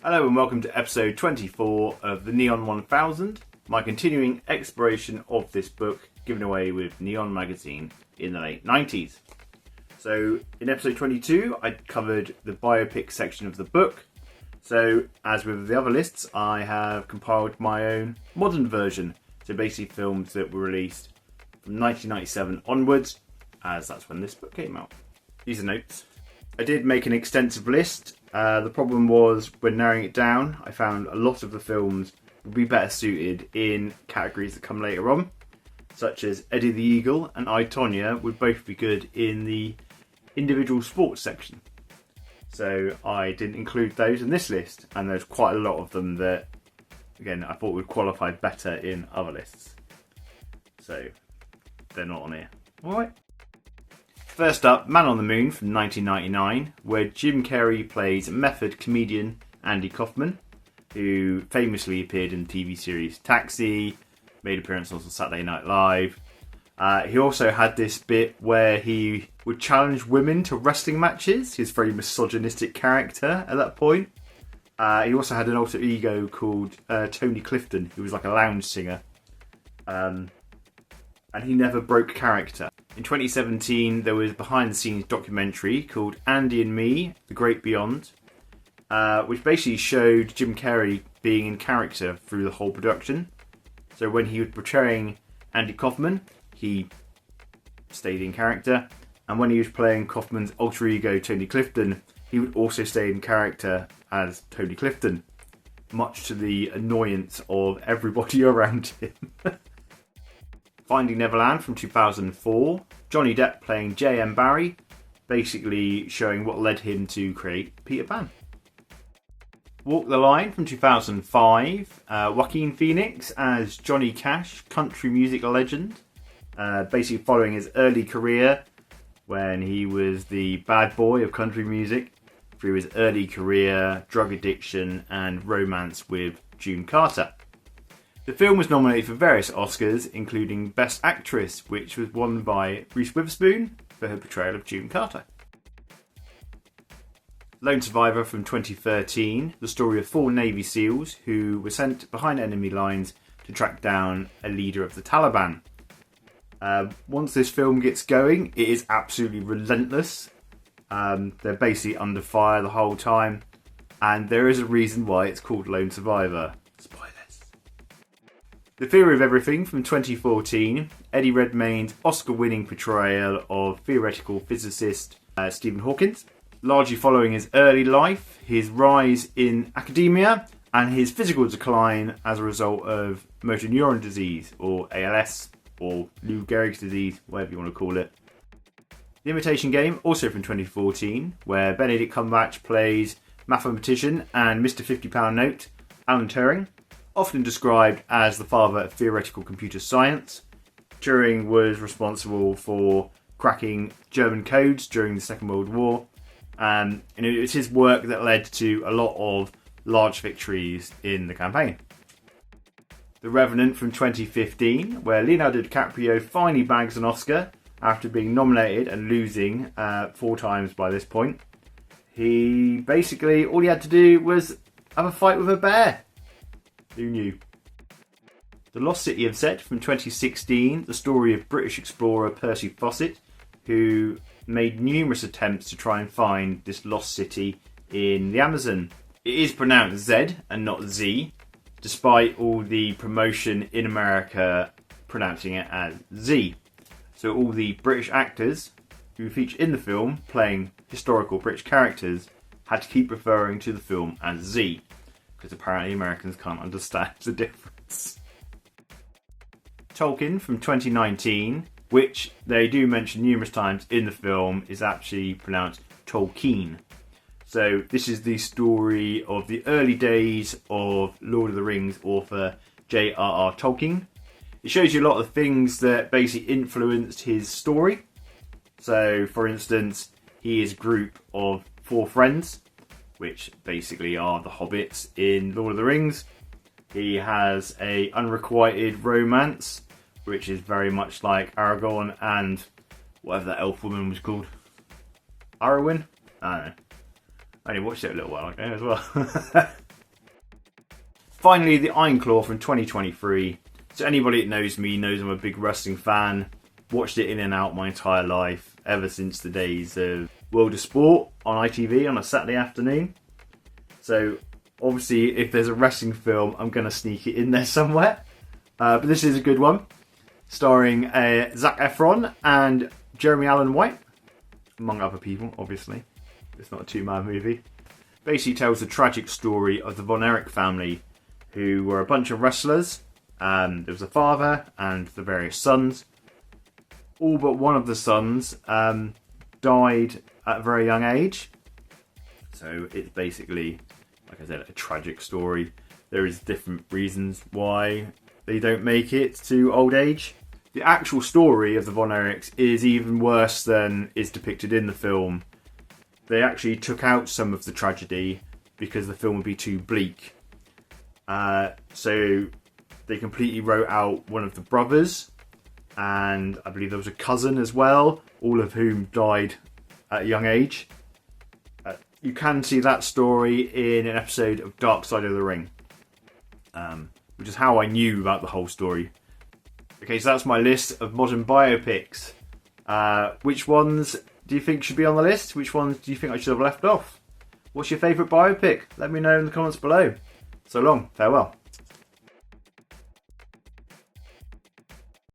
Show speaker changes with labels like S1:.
S1: Hello and welcome to episode 24 of the Neon 1000, my continuing exploration of this book given away with Neon magazine in the late 90s. So in episode 22 I covered the biopic section of the book, so as with the other lists I have compiled my own modern version, so basically films that were released from 1997 onwards, as that's when this book came out. These are notes. I did make an extensive list. The problem was, when narrowing it down, I found a lot of the films would be better suited in categories that come later on, such as Eddie the Eagle and I, Tonya would both be good in the individual sports section. So I didn't include those in this list, and there's quite a lot of them that, again, I thought would qualify better in other lists. So they're not on here. Alright. First up, Man on the Moon from 1999, where Jim Carrey plays method comedian Andy Kaufman, who famously appeared in the TV series Taxi, made appearances on Saturday Night Live. He also had this bit where he would challenge women to wrestling matches, his very misogynistic character at that point. He also had an alter ego called Tony Clifton, who was like a lounge singer. And he never broke character. In 2017, there was a behind-the-scenes documentary called Andy and Me, The Great Beyond, which basically showed Jim Carrey being in character through the whole production. So when he was portraying Andy Kaufman, he stayed in character, and when he was playing Kaufman's alter ego Tony Clifton, he would also stay in character as Tony Clifton, much to the annoyance of everybody around him. Finding Neverland from 2004, Johnny Depp playing J.M. Barrie, basically showing what led him to create Peter Pan. Walk the Line from 2005, Joaquin Phoenix as Johnny Cash, country music legend, basically following his early career when he was the bad boy of country music, through his early career, drug addiction and romance with June Carter. The film was nominated for various Oscars, including Best Actress, which was won by Reese Witherspoon for her portrayal of June Carter. Lone Survivor from 2013, the story of 4 Navy SEALs who were sent behind enemy lines to track down a leader of the Taliban. Once this film gets going, it is absolutely relentless. They're basically under fire the whole time, and there is a reason why it's called Lone Survivor. Spoilers. The Theory of Everything from 2014, Eddie Redmayne's Oscar-winning portrayal of theoretical physicist Stephen Hawking, largely following his early life, his rise in academia, and his physical decline as a result of motor neuron disease, or ALS, or Lou Gehrig's disease, whatever you want to call it. The Imitation Game, also from 2014, where Benedict Cumberbatch plays mathematician and Mr. £50 Note, Alan Turing, often described as the father of theoretical computer science. Turing was responsible for cracking German codes during the Second World War, and it was his work that led to a lot of large victories in the campaign. The Revenant from 2015, where Leonardo DiCaprio finally bags an Oscar after being nominated and losing 4 times by this point. He basically, all he had to do was have a fight with a bear. Who knew? The Lost City of Zed from 2016, the story of British explorer Percy Fawcett, who made numerous attempts to try and find this lost city in the Amazon. It is pronounced Zed and not Z, despite all the promotion in America pronouncing it as Z. So all the British actors who feature in the film playing historical British characters had to keep referring to the film as Z, because apparently Americans can't understand the difference. Tolkien from 2019, which they do mention numerous times in the film, is actually pronounced Tolkien. So this is the story of the early days of Lord of the Rings author J.R.R. Tolkien. It shows you a lot of things that basically influenced his story. So, for instance, he is a group of 4 friends, which basically are the hobbits in Lord of the Rings. He has a unrequited romance, which is very much like Aragorn and whatever that elf woman was called. Arwen? I don't know. I only watched it a little while ago as well. Finally, The Iron Claw from 2023. So anybody that knows me knows I'm a big wrestling fan. Watched it in and out my entire life, ever since the days of World of Sport on ITV on a Saturday afternoon. So obviously, if there's a wrestling film, I'm going to sneak it in there somewhere. But this is a good one, starring Zac Efron and Jeremy Allen White, among other people, obviously. It's not a two-man movie. Basically tells the tragic story of the Von Erich family, who were a bunch of wrestlers. There was a father and the various sons. All but one of the sons died at a very young age. So it's basically, like I said, a tragic story. There is different reasons why they don't make it to old age. The actual story of the Von Erichs is even worse than is depicted in the film. They actually took out some of the tragedy because the film would be too bleak. So they completely wrote out one of the brothers, and I believe there was a cousin as well, all of whom died at a young age. You can see that story in an episode of Dark Side of the Ring, which is how I knew about the whole story. Okay, so that's my list of modern biopics. Which ones do you think should be on the list? Which ones do you think I should have left off? What's your favourite biopic? Let me know in the comments below. So long, farewell.